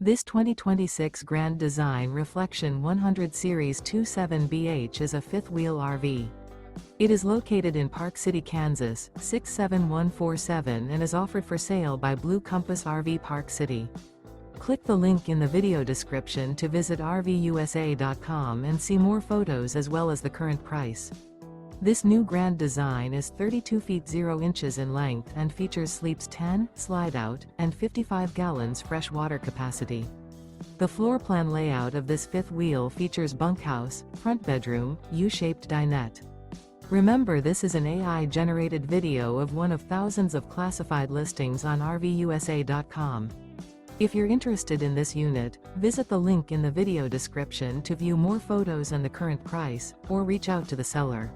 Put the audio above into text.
This 2026 Grand Design Reflection 100 Series 27BH is a fifth-wheel RV. It is located in Park City, Kansas, 67147 and is offered for sale by Blue Compass RV Park City. Click the link in the video description to visit RVUSA.com and see more photos as well as the current price. This new Grand Design is 32 feet 0 inches in length and features sleeps 10, slide-out, and 55 gallons fresh water capacity. The floor plan layout of this fifth wheel features bunkhouse, front bedroom, U-shaped dinette. Remember, this is an AI-generated video of one of thousands of classified listings on RVUSA.com. If you're interested in this unit, visit the link in the video description to view more photos and the current price, or reach out to the seller.